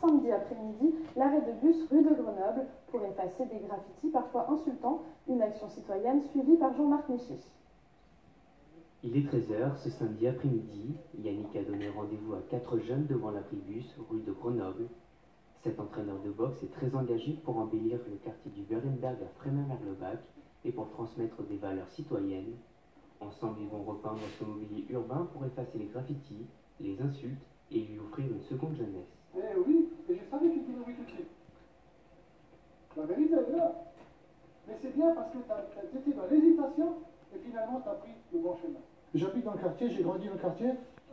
samedi après-midi l'arrêt de bus rue de Grenoble pour effacer des graffitis parfois insultants, une action citoyenne suivie par Jean-Marc Méchy. Il est 13 h ce samedi après-midi. Yannick a donné rendez-vous à 4 jeunes devant l'abribus rue de Grenoble. Cet entraîneur de boxe est très engagé pour embellir le quartier du Berenberg à Frémin-Merlebach et pour transmettre des valeurs citoyennes. Ensemble, ils vont repeindre ce mobilier urbain pour effacer les graffitis, les insultes et lui offrir une seconde jeunesse. Eh oui, et je savais qu'il disait oui tout de suite. La vérité est là. Mais c'est bien parce que tu étais dans l'hésitation et finalement tu as pris le bon chemin. J'habite dans le quartier, j'ai grandi dans le quartier.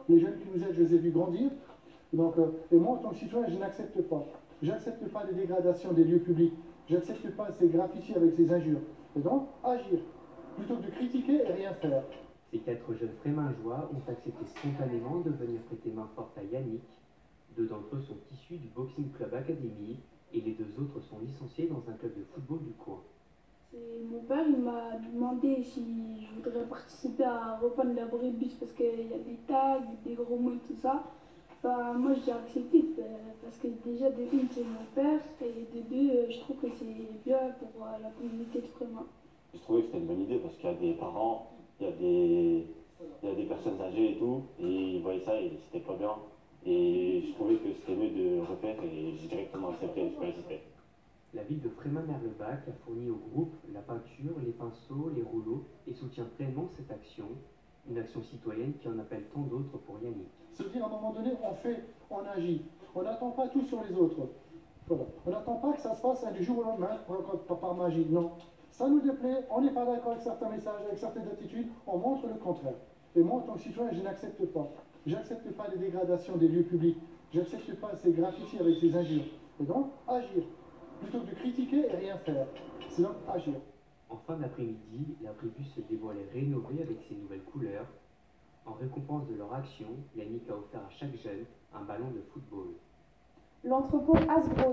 Les jeunes qui nous aident, je les ai vus grandir. Donc, et moi, en tant que citoyen, je n'accepte pas. J'accepte pas les dégradations des lieux publics. J'accepte pas ces graffitis avec ces injures. Et donc, agir. Plutôt que de critiquer et rien faire. Ces 4 jeunes frémingeois ont accepté spontanément de venir prêter main forte à Yannick. 2 d'entre eux sont issus du Boxing Club Academy et les 2 autres sont licenciés dans un club de football du coin. Mon père il m'a demandé si je voudrais participer à reprendre l'abribus parce qu'il y a des tags, des gros mots et tout ça. Bah, moi j'ai accepté parce que déjà de une c'est mon père et de deux je trouve que c'est bien pour la communauté de Frémin. Je trouvais que c'était une bonne idée parce qu'il y a des parents, il y a des personnes âgées et tout, et ils voyaient ça et c'était pas bien. Et je trouvais que c'était mieux de refaire et j'ai directement accepté, je pas hésité. La ville de Frémin-Merlebach a fourni au groupe la peinture, les pinceaux, les rouleaux et soutient pleinement cette action. Une action citoyenne qui en appelle tant d'autres pour Yannick. Se dire à un moment donné, on fait, on agit. On n'attend pas tout sur les autres. Voilà. On n'attend pas que ça se passe du jour au lendemain par magie. Non. Ça nous déplaît, on n'est pas d'accord avec certains messages, avec certaines attitudes, on montre le contraire. Et moi, en tant que citoyen, je n'accepte pas. J'accepte pas les dégradations des lieux publics. J'accepte pas ces graffitis avec ces injures. Et donc, agir. Plutôt que de critiquer et rien faire. C'est donc agir. En fin d'après-midi, l'abribus se dévoilait rénové avec ses nouvelles couleurs. En récompense de leur action, Yannick a offert à chaque jeune un ballon de football. L'entrepôt Hasbro